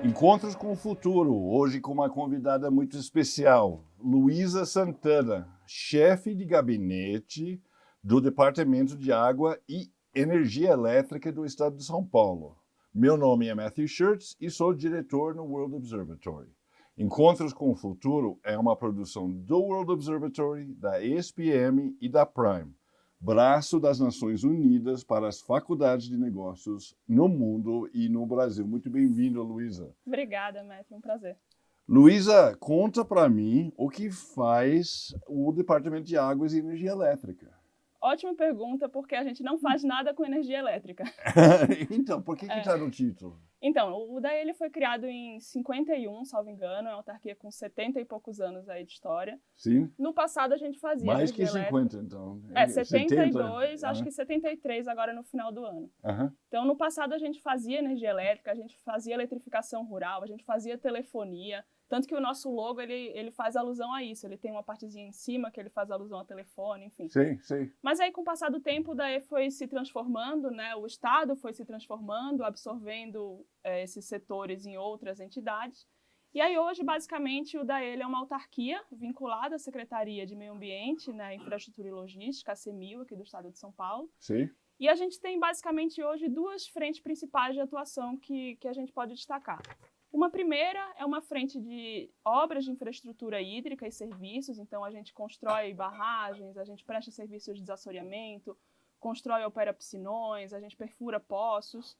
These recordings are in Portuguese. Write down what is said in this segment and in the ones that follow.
Encontros com o Futuro, hoje com uma convidada muito especial, Luísa Santana, chefe de gabinete do Departamento de Água e Energia Elétrica do Estado de São Paulo. Meu nome é Matthew Schurtz e sou diretor no World Observatory. Encontros com o Futuro é uma produção do World Observatory, da ESPM e da Prime, braço das Nações Unidas para as faculdades de negócios no mundo e no Brasil. Muito bem-vindo, Luísa. Obrigada, Matthew, um prazer. Luísa, conta para mim o que faz o Departamento de Águas e Energia Elétrica. Ótima pergunta, porque a gente não faz nada com energia elétrica. Então, por que está no título? Então, o DAE ele foi criado em 51, salvo engano, é uma autarquia com 70 e poucos anos aí de história. Sim. No passado a gente fazia Mais que energia 50, elétrica. então. 72, 70? acho que 73 agora no final do ano. Aham. Então, no passado a gente fazia energia elétrica, a gente fazia eletrificação rural, a gente fazia telefonia. Tanto que o nosso logo, ele faz alusão a isso. Ele tem uma partezinha em cima que ele faz alusão a telefone, enfim. Sim. Mas aí, com o passar do tempo, o DAE foi se transformando, né? O Estado foi se transformando, absorvendo esses setores em outras entidades. E aí, hoje, basicamente, o DAE ele é uma autarquia vinculada à Secretaria de Meio Ambiente, né, Infraestrutura e Logística, a CEMIL, aqui do Estado de São Paulo. Sim. E a gente tem, basicamente, hoje, duas frentes principais de atuação que a gente pode destacar. Uma primeira é uma frente de obras de infraestrutura hídrica e serviços, então a gente constrói barragens, a gente presta serviços de desassoreamento, constrói e opera piscinões, a gente perfura poços.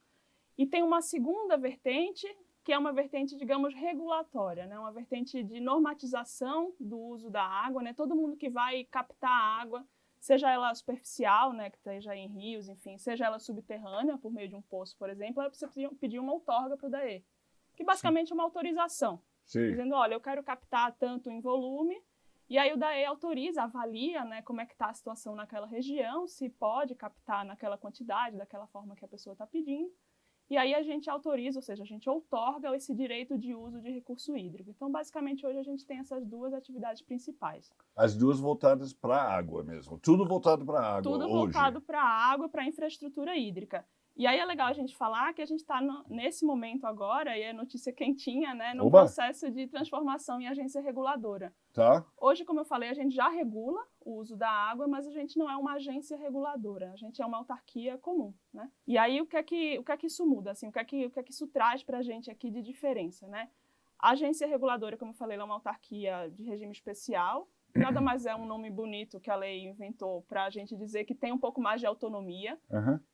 E tem uma segunda vertente, que é uma vertente, digamos, regulatória, né? Uma vertente de normatização do uso da água, né? Todo mundo que vai captar a água, seja ela superficial, né, que esteja em rios, enfim, seja ela subterrânea, por meio de um poço, por exemplo, ela precisa pedir uma outorga para o DAE. Que basicamente é uma autorização, dizendo, olha, eu quero captar tanto em volume, e aí o DAE autoriza, avalia, né, como é que está a situação naquela região, se pode captar naquela quantidade, daquela forma que a pessoa está pedindo, e aí a gente autoriza, ou seja, a gente outorga esse direito de uso de recurso hídrico. Então, basicamente, hoje a gente tem essas duas atividades principais. As duas voltadas para a água mesmo, tudo voltado para a água Tudo hoje. voltado para a água, para a infraestrutura hídrica. E aí é legal a gente falar que a gente está nesse momento agora, e é notícia quentinha, né, num processo de transformação em agência reguladora. Tá. Hoje, como eu falei, a gente já regula o uso da água, mas a gente não é uma agência reguladora, a gente é uma autarquia comum, né? E aí o que é que isso muda, assim, o que é que isso traz para a gente aqui de diferença, né? A agência reguladora, como eu falei, ela é uma autarquia de regime especial. Nada mais é um nome bonito que a lei inventou para a gente dizer que tem um pouco mais de autonomia.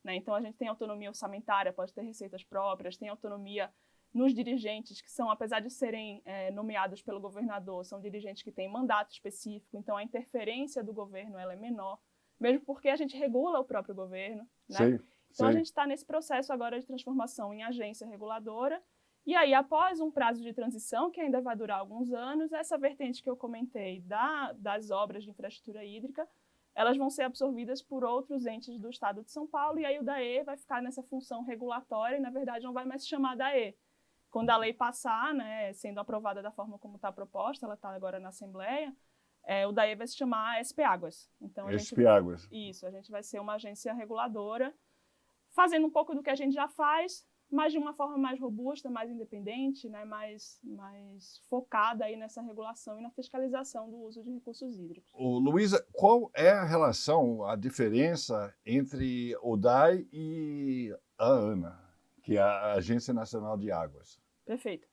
Né? Então, a gente tem autonomia orçamentária, pode ter receitas próprias, tem autonomia nos dirigentes, que são, apesar de serem nomeados pelo governador, são dirigentes que têm mandato específico, então a interferência do governo ela é menor, mesmo porque a gente regula o próprio governo. Né? Então, a gente está nesse processo agora de transformação em agência reguladora. E aí, após um prazo de transição, que ainda vai durar alguns anos, essa vertente que eu comentei das obras de infraestrutura hídrica, elas vão ser absorvidas por outros entes do Estado de São Paulo, e aí o DAE vai ficar nessa função regulatória e, na verdade, não vai mais se chamar DAE. Quando a lei passar, né, sendo aprovada da forma como está proposta, ela está agora na Assembleia, o DAE vai se chamar SP Águas. Então, Águas. Isso, a gente vai ser uma agência reguladora, fazendo um pouco do que a gente já faz, mas de uma forma mais robusta, mais independente, né, mais focada aí nessa regulação e na fiscalização do uso de recursos hídricos. Luísa, qual é a relação, a diferença entre o DAE e a ANA, que é a Agência Nacional de Águas? Perfeito.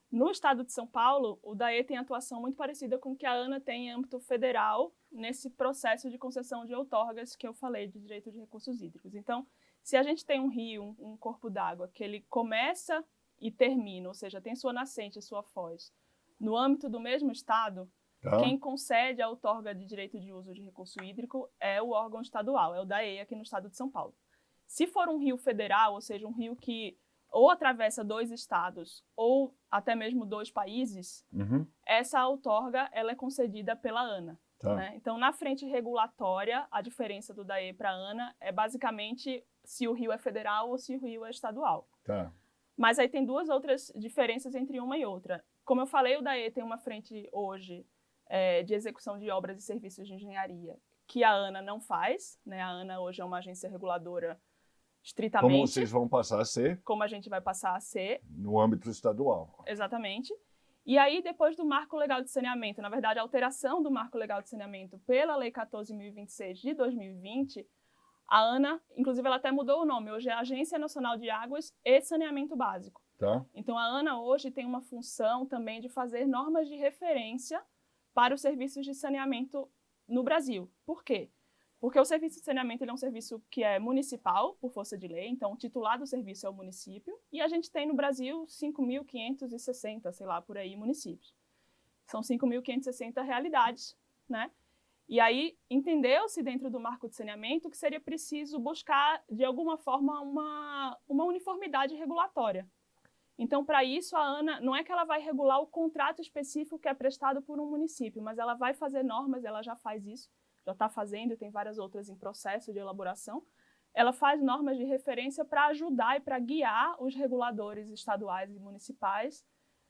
No estado de São Paulo, o DAE tem atuação muito parecida com o que a ANA tem em âmbito federal nesse processo de concessão de outorgas que eu falei de direito de recursos hídricos. Então, se a gente tem um rio, um corpo d'água, que ele começa e termina, ou seja, tem sua nascente e sua foz, no âmbito do mesmo estado, quem concede a outorga de direito de uso de recurso hídrico é o órgão estadual, é o DAE aqui no estado de São Paulo. Se for um rio federal, ou seja, um rio que ou atravessa 2 estados ou até mesmo 2 países, essa outorga ela é concedida pela ANA. Né? Então, na frente regulatória, a diferença do DAE para a ANA é basicamente se o rio é federal ou se o rio é estadual. Mas aí tem duas outras diferenças entre uma e outra. Como eu falei, o DAE tem uma frente hoje de execução de obras e serviços de engenharia que a ANA não faz. Né? A ANA hoje é uma agência reguladora estritamente. Como vocês vão passar a ser como a gente vai passar a ser. no âmbito estadual. Exatamente. E aí, depois do Marco Legal de Saneamento, na verdade, a alteração do Marco Legal de Saneamento pela Lei 14.026 de 2020, a ANA, inclusive, ela até mudou o nome. Hoje é a Agência Nacional de Águas e Saneamento Básico. Tá? Então, a ANA hoje tem uma função também de fazer normas de referência para os serviços de saneamento no Brasil. Por quê? Porque o serviço de saneamento ele é um serviço que é municipal, por força de lei, então o titular do serviço é o município, e a gente tem no Brasil 5.560, sei lá, por aí, municípios. São 5.560 realidades, né? E aí entendeu-se dentro do marco de saneamento que seria preciso buscar, de alguma forma, uma uniformidade regulatória. Então, para isso, a ANA, não é que ela vai regular o contrato específico que é prestado por um município, mas ela vai fazer normas, ela já faz isso, já está fazendo, tem várias outras em processo de elaboração. Ela faz normas de referência para ajudar e para guiar os reguladores estaduais e municipais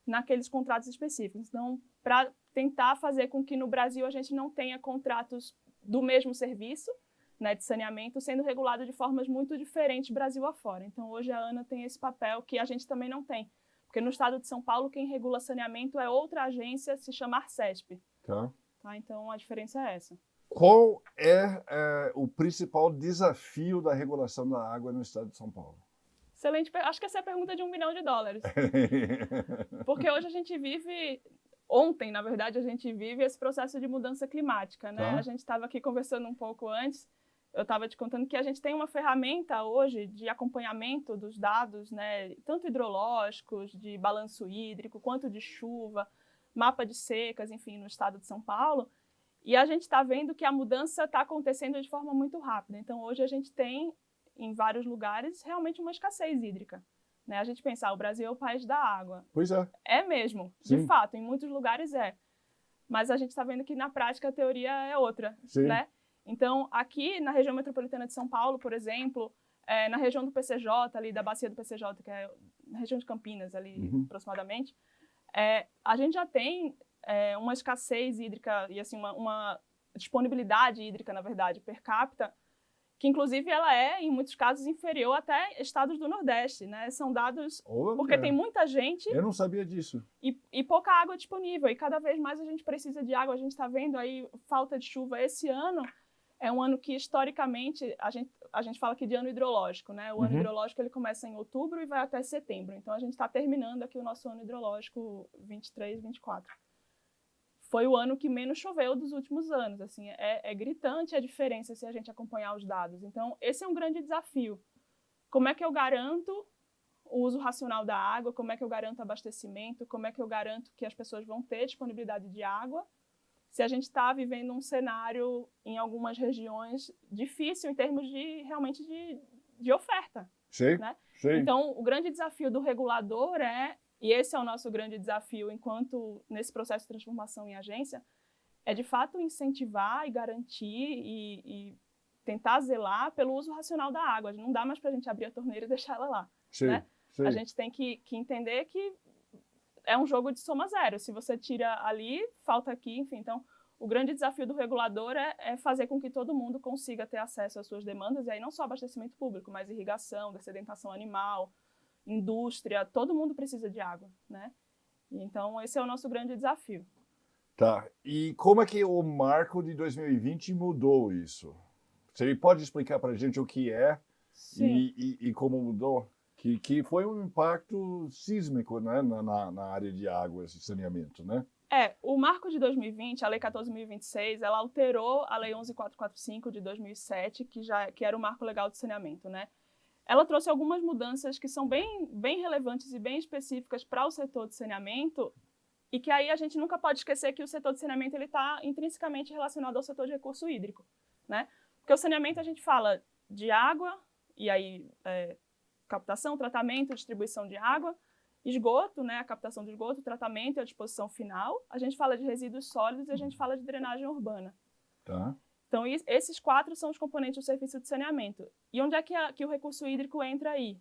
naqueles contratos específicos. Então, para tentar fazer com que no Brasil a gente não tenha contratos do mesmo serviço, né, de saneamento, sendo regulado de formas muito diferentes Brasil afora. Então, hoje a ANA tem esse papel que a gente também não tem. Porque no estado de São Paulo, quem regula saneamento é outra agência, se chama Arcesp. Tá? Então, a diferença é essa. Qual é o principal desafio da regulação da água no estado de São Paulo? Excelente. Acho que essa é a pergunta de $1 milhão. Porque hoje a gente vive... Ontem, na verdade, a gente vive esse processo de mudança climática, né? Tá. A gente estava aqui conversando um pouco antes, eu estava te contando que a gente tem uma ferramenta hoje de acompanhamento dos dados, né? Tanto hidrológicos, de balanço hídrico, quanto de chuva, mapa de secas, enfim, no estado de São Paulo. E a gente está vendo que a mudança está acontecendo de forma muito rápida. Então, hoje a gente tem, em vários lugares, realmente uma escassez hídrica. Né? A gente pensa, o Brasil é o país da água. Pois é. É mesmo, Sim. de fato, em muitos lugares é. Mas a gente está vendo que na prática a teoria é outra, Sim. né? Então, aqui na região metropolitana de São Paulo, por exemplo, na região do PCJ, ali da bacia do PCJ, que é na região de Campinas, ali aproximadamente, a gente já tem uma escassez hídrica e assim, uma disponibilidade hídrica, na verdade, per capita, que inclusive ela é, em muitos casos, inferior até estados do Nordeste, né? São dados porque tem muita gente... Eu não sabia disso. E pouca água disponível, e cada vez mais a gente precisa de água, a gente está vendo aí falta de chuva. Esse ano é um ano que, historicamente, a gente fala aqui de ano hidrológico, né? O ano hidrológico ele começa em outubro e vai até setembro, então a gente está terminando aqui o nosso ano hidrológico 23, 24. Foi o ano que menos choveu dos últimos anos, assim, é gritante a diferença se a gente acompanhar os dados. Então, esse é um grande desafio. Como é que eu garanto o uso racional da água, como é que eu garanto abastecimento, como é que eu garanto que as pessoas vão ter disponibilidade de água, se a gente está vivendo um cenário, em algumas regiões, difícil em termos de, realmente, de oferta. Sim, né? sim. Então, o grande desafio do regulador e esse é o nosso grande desafio enquanto nesse processo de transformação em agência, é de fato incentivar e garantir e tentar zelar pelo uso racional da água. Não dá mais para a gente abrir a torneira e deixar ela lá. Sim, né? sim. A gente tem que entender que é um jogo de soma zero. Se você tira ali, falta aqui, enfim. Então, o grande desafio do regulador é fazer com que todo mundo consiga ter acesso às suas demandas, e aí não só abastecimento público, mas irrigação, dessedentação animal, indústria, todo mundo precisa de água, né? E então, esse é o nosso grande desafio. Tá. E como é que o marco de 2020 mudou isso? Você pode explicar para a gente o que é e como mudou? Que foi um impacto sísmico, né, na área de águas e saneamento, né? O marco de 2020, a Lei 14.026, ela alterou a Lei 11.445 de 2007, que era o marco legal de saneamento, né? Ela trouxe algumas mudanças que são bem relevantes e bem específicas para o setor de saneamento, e que aí a gente nunca pode esquecer que o setor de saneamento está intrinsecamente relacionado ao setor de recurso hídrico, né? Porque o saneamento a gente fala de água, e aí captação, tratamento, distribuição de água, esgoto, né, a captação de esgoto, tratamento e a disposição final. A gente fala de resíduos sólidos e a gente fala de drenagem urbana. Tá. Então, esses 4 são os componentes do serviço de saneamento. E onde é que o recurso hídrico entra aí?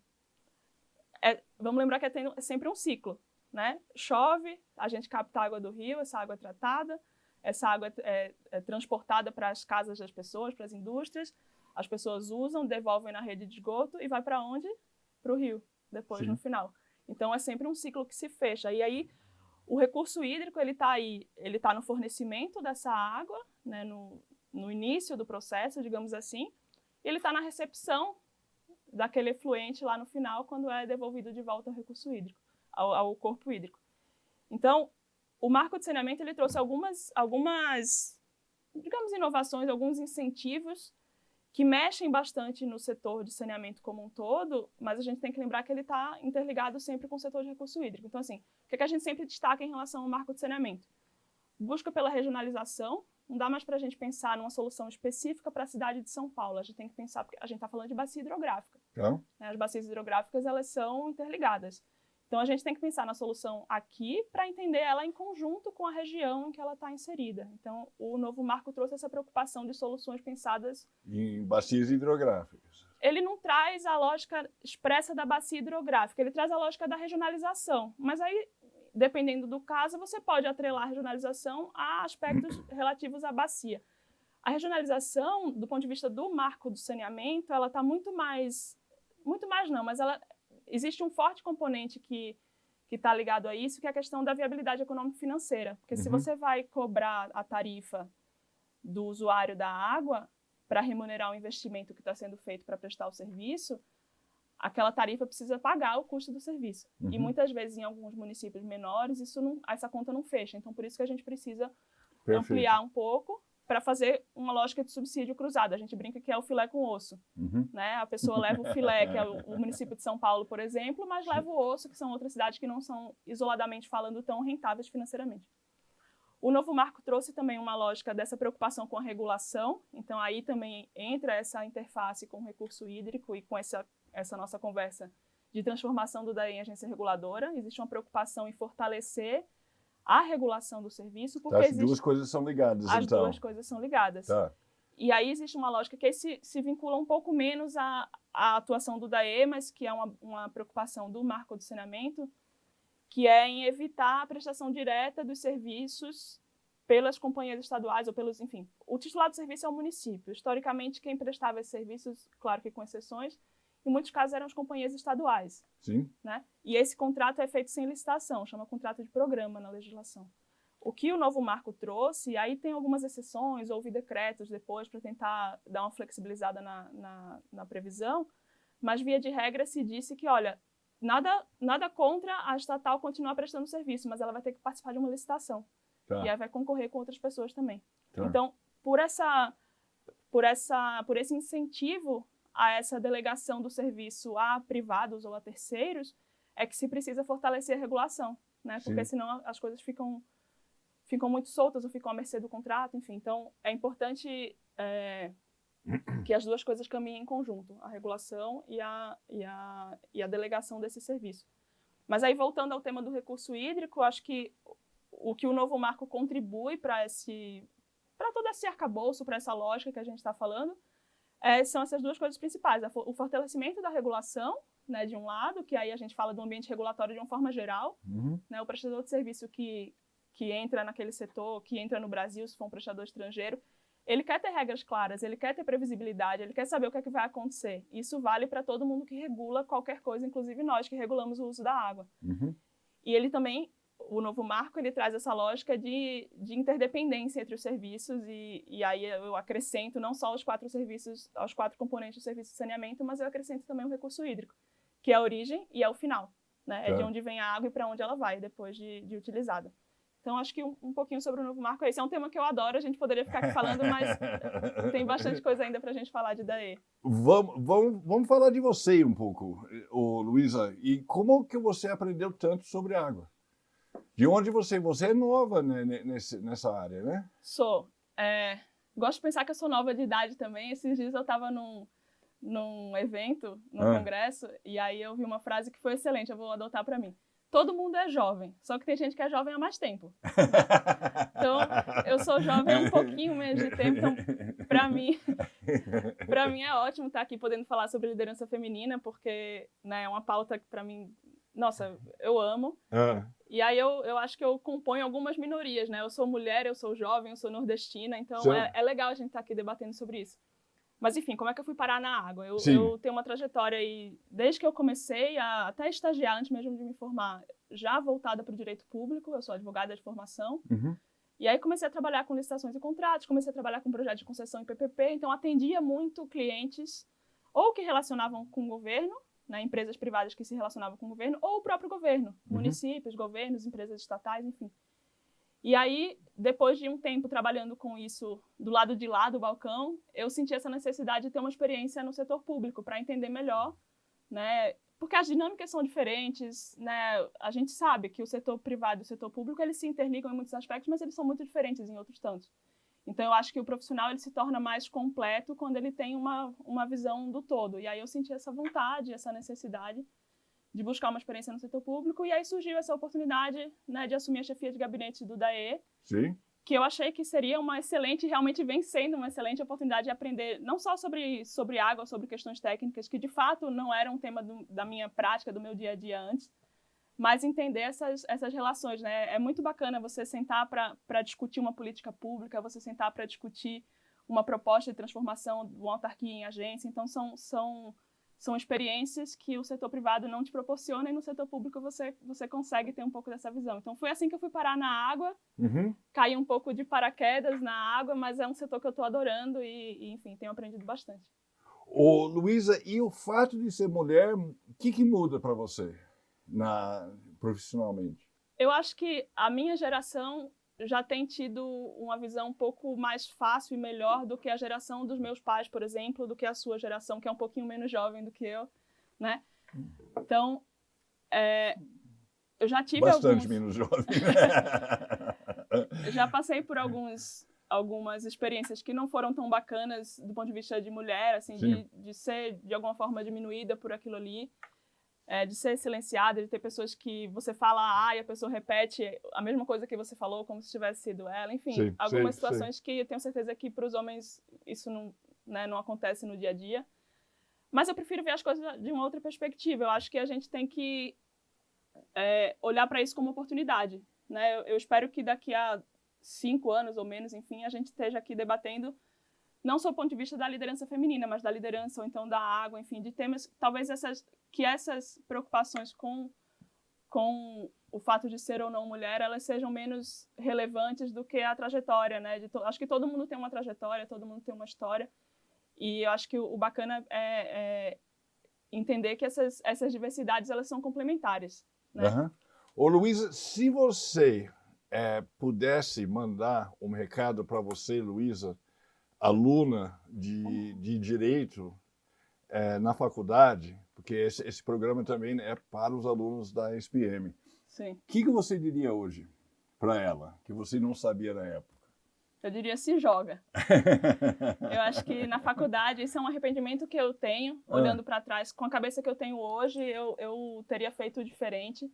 Vamos lembrar que é sempre um ciclo, né? Chove, a gente capta a água do rio, essa água é tratada, essa água é transportada para as casas das pessoas, para as indústrias. As pessoas usam, devolvem na rede de esgoto e vai para onde? Para o rio, depois, Sim. no final. Então, é sempre um ciclo que se fecha. E aí, o recurso hídrico, ele está no fornecimento dessa água, né, no início do processo, digamos assim, e ele está na recepção daquele efluente lá no final, quando é devolvido de volta ao recurso hídrico, ao corpo hídrico. Então, o marco de saneamento ele trouxe algumas, digamos, inovações, alguns incentivos que mexem bastante no setor de saneamento como um todo, mas a gente tem que lembrar que ele está interligado sempre com o setor de recurso hídrico. Então, assim, o que a gente sempre destaca em relação ao marco de saneamento? Busca pela regionalização. Não dá mais para a gente pensar numa solução específica para a cidade de São Paulo. A gente tem que pensar, porque a gente está falando de bacia hidrográfica. As bacias hidrográficas, elas são interligadas. Então, a gente tem que pensar na solução aqui para entender ela em conjunto com a região em que ela está inserida. Então, o novo marco trouxe essa preocupação de soluções pensadas em bacias hidrográficas. Ele não traz a lógica expressa da bacia hidrográfica, ele traz a lógica da regionalização. Mas aí, dependendo do caso, você pode atrelar a regionalização a aspectos relativos à bacia. A regionalização, do ponto de vista do marco do saneamento, ela está muito mais não, mas existe um forte componente que está ligado a isso, que é a questão da viabilidade econômico-financeira. Porque se você vai cobrar a tarifa do usuário da água para remunerar o investimento que está sendo feito para prestar o serviço, aquela tarifa precisa pagar o custo do serviço. E muitas vezes, em alguns municípios menores, essa conta não fecha. Então, por isso que a gente precisa ampliar um pouco para fazer uma lógica de subsídio cruzado. A gente brinca que é o filé com osso. Né? A pessoa leva o filé, que é o município de São Paulo, por exemplo, mas leva o osso, que são outras cidades que não são, isoladamente falando, tão rentáveis financeiramente. O novo marco trouxe também uma lógica dessa preocupação com a regulação. Então, aí também entra essa interface com o recurso hídrico e com essa nossa conversa de transformação do DAE em agência reguladora. Existe uma preocupação em fortalecer a regulação do serviço. Porque as duas coisas são ligadas, As duas coisas são ligadas. Tá. E aí existe uma lógica que se vincula um pouco menos à atuação do DAE, mas que é uma preocupação do marco do saneamento, que é em evitar a prestação direta dos serviços pelas companhias estaduais ou pelos, enfim. O titular do serviço é o município. Historicamente, quem prestava esses serviços, claro que com exceções, em muitos casos eram as companhias estaduais. Sim. Né? E esse contrato é feito sem licitação, chama contrato de programa na legislação. O que o novo marco trouxe, aí tem algumas exceções, houve decretos depois para tentar dar uma flexibilizada na previsão, mas via de regra se disse que, olha, nada contra a estatal continuar prestando serviço, mas ela vai ter que participar de uma licitação. Tá. E aí vai concorrer com outras pessoas também. Tá. Então, por esse incentivo a essa delegação do serviço a privados ou a terceiros, é que se precisa fortalecer a regulação, né? Porque senão as coisas ficam muito soltas ou ficam à mercê do contrato, enfim. Então, é importante que as duas coisas caminhem em conjunto, a regulação e a delegação desse serviço. Mas aí, voltando ao tema do recurso hídrico, acho que o que o novo marco contribui para todo esse arcabouço, para essa lógica que a gente está falando, são essas duas coisas principais. O fortalecimento da regulação, né, de um lado, que aí a gente fala do ambiente regulatório de uma forma geral, né, o prestador de serviço que entra naquele setor, que entra no Brasil, se for um prestador estrangeiro, ele quer ter regras claras, ele quer ter previsibilidade, ele quer saber o que é que vai acontecer. Isso vale para todo mundo que regula qualquer coisa, inclusive nós que regulamos o uso da água. E ele também, o novo marco, ele traz essa lógica de interdependência entre os serviços e aí eu acrescento não só os 4 componentes do serviço de saneamento, mas eu acrescento também o recurso hídrico, que é a origem e é o final, né? É de onde vem a água e para onde ela vai depois de utilizada. Então, acho que um pouquinho sobre o novo marco. Esse é um tema que eu adoro, a gente poderia ficar aqui falando, mas tem bastante coisa ainda para a gente falar de DAE. Vamos falar de você um pouco, Luísa. E como que você aprendeu tanto sobre água? De onde você é nova, né, nessa área, né? Sou. Gosto de pensar que eu sou nova de idade também. Esses dias eu estava num evento, num congresso, e aí eu vi uma frase que foi excelente, eu vou adotar para mim. Todo mundo é jovem, só que tem gente que é jovem há mais tempo. Né? Então, eu sou jovem há um pouquinho menos de tempo, então, para mim é ótimo estar aqui podendo falar sobre liderança feminina, porque, né, é uma pauta que para mim, nossa, eu amo. E aí eu acho que eu componho algumas minorias, né? Eu sou mulher, eu sou jovem, eu sou nordestina, então é legal a gente estar aqui debatendo sobre isso. Mas, enfim, como é que eu fui parar na água? Eu Sim. tenho uma trajetória aí, desde que eu comecei a até estagiar, antes mesmo de me formar, já voltada para o direito público. Eu sou advogada de formação. Uhum. E aí comecei a trabalhar com licitações e contratos, comecei a trabalhar com projetos de concessão e PPP. Então, atendia muito clientes ou que relacionavam com o governo, né, empresas privadas que se relacionavam com o governo, ou o próprio governo, municípios, governos, empresas estatais, enfim. E aí, depois de um tempo trabalhando com isso do lado de lá do balcão, eu senti essa necessidade de ter uma experiência no setor público para entender melhor, né? Porque as dinâmicas são diferentes, né? A gente sabe que o setor privado e o setor público, eles se interligam em muitos aspectos, mas eles são muito diferentes em outros tantos. Então, eu acho que o profissional ele se torna mais completo quando ele tem uma visão do todo. E aí eu senti essa vontade, essa necessidade de buscar uma experiência no setor público, e aí surgiu essa oportunidade, né, de assumir a chefia de gabinete do DAE, Sim. que eu achei que seria uma excelente, realmente vem sendo uma excelente oportunidade de aprender não só sobre água, sobre questões técnicas, que de fato não era um tema da minha prática, do meu dia a dia antes, mas entender essas relações, né? É muito bacana você sentar para discutir uma política pública, você sentar para discutir uma proposta de transformação de uma autarquia em agência. Então, são experiências que o setor privado não te proporciona e no setor público você consegue ter um pouco dessa visão. Então, foi assim que eu fui parar na água, caí um pouco de paraquedas na água, mas é um setor que eu estou adorando e, enfim, tenho aprendido bastante. Ô, Luísa, e o fato de ser mulher, o que muda para você profissionalmente? Eu acho que a minha geração já tem tido uma visão um pouco mais fácil e melhor do que a geração dos meus pais, por exemplo, do que a sua geração, que é um pouquinho menos jovem do que eu, né? Então, eu já tive Bastante menos jovem. Eu já passei por algumas experiências que não foram tão bacanas do ponto de vista de mulher, assim, de ser, de alguma forma, diminuída por aquilo ali. De ser silenciada, de ter pessoas que você fala e a pessoa repete a mesma coisa que você falou, como se tivesse sido ela. Enfim, algumas situações que eu tenho certeza que para os homens isso não, né, não acontece no dia a dia. Mas eu prefiro ver as coisas de uma outra perspectiva. Eu acho que a gente tem que olhar para isso como oportunidade, né? Eu espero que daqui a 5 anos ou menos, enfim, a gente esteja aqui debatendo não só do ponto de vista da liderança feminina, mas da liderança ou então da água, enfim, de temas, talvez essas preocupações com o fato de ser ou não mulher, elas sejam menos relevantes do que a trajetória, né? Acho que todo mundo tem uma trajetória, todo mundo tem uma história, e eu acho que o bacana é entender que essas diversidades, elas são complementares, né? Ô, Luísa, se você pudesse mandar um recado para você, Luísa, aluna de Direito na faculdade, porque esse programa também é para os alunos da SPM. Sim. O que você diria hoje para ela, que você não sabia na época? Eu diria, se joga. Eu acho que na faculdade, isso é um arrependimento que eu tenho, olhando para trás. Com a cabeça que eu tenho hoje, eu teria feito diferente.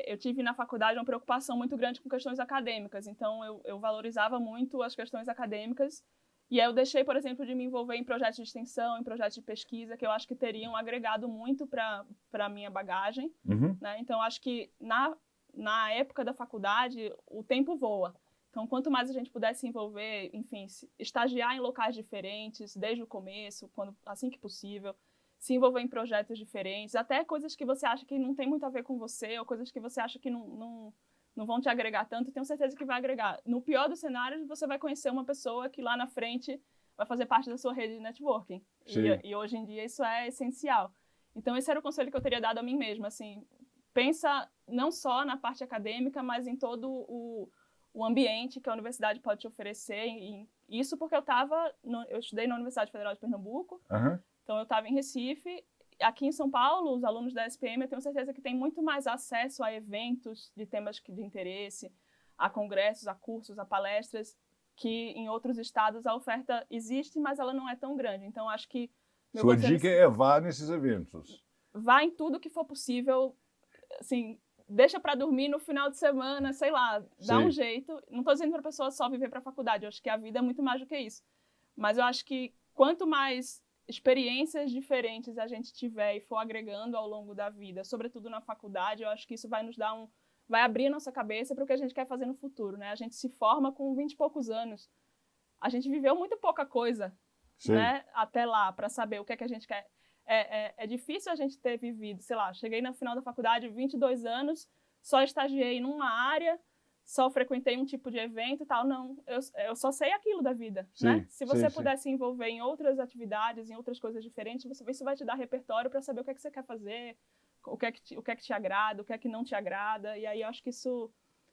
Eu tive na faculdade uma preocupação muito grande com questões acadêmicas, então eu valorizava muito as questões acadêmicas, e aí eu deixei, por exemplo, de me envolver em projetos de extensão, em projetos de pesquisa, que eu acho que teriam agregado muito para a minha bagagem, né? Então, acho que na época da faculdade, o tempo voa. Então, quanto mais a gente puder se envolver, enfim, estagiar em locais diferentes, desde o começo, assim que possível, se envolver em projetos diferentes, até coisas que você acha que não tem muito a ver com você, ou coisas que você acha que não vão te agregar tanto, tenho certeza que vai agregar. No pior dos cenários, você vai conhecer uma pessoa que lá na frente vai fazer parte da sua rede de networking. E hoje em dia isso é essencial. Então, esse era o conselho que eu teria dado a mim mesma, assim, pensa não só na parte acadêmica, mas em todo o ambiente que a universidade pode te oferecer. E isso porque eu estudei na Universidade Federal de Pernambuco, então eu estava em Recife. Aqui em São Paulo, os alunos da SPM, eu tenho certeza que têm muito mais acesso a eventos de temas de interesse, a congressos, a cursos, a palestras, que em outros estados a oferta existe, mas ela não é tão grande. Então, acho que... Sua dica é vá nesses eventos. Vá em tudo que for possível, assim, deixa para dormir no final de semana, sei lá, dá um jeito. Não estou dizendo para a pessoa só viver para a faculdade, eu acho que a vida é muito mais do que isso. Mas eu acho que quanto mais experiências diferentes a gente tiver e for agregando ao longo da vida, sobretudo na faculdade, eu acho que isso vai nos dar vai abrir a nossa cabeça para o que a gente quer fazer no futuro, né? A gente se forma com 20 e poucos anos. A gente viveu muito pouca coisa, Sim. né, até lá, para saber o que é que a gente quer. É difícil a gente ter vivido, sei lá, cheguei no final da faculdade, 22 anos, só estagiei numa área, só frequentei um tipo de evento e tal. Não, eu só sei aquilo da vida, Sim, né? Se você sim, puder se envolver em outras atividades, em outras coisas diferentes, isso vai te dar repertório para saber o que é que você quer fazer, o que é que te agrada, o que é que não te agrada. E aí eu acho que isso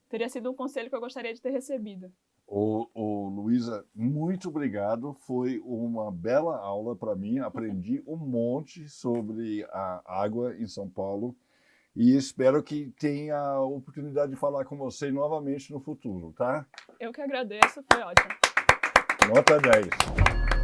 teria sido um conselho que eu gostaria de ter recebido. Luísa, muito obrigado. Foi uma bela aula para mim. Aprendi um monte sobre a água em São Paulo e espero que tenha a oportunidade de falar com você novamente no futuro, tá? Eu que agradeço, foi ótimo. Nota 10.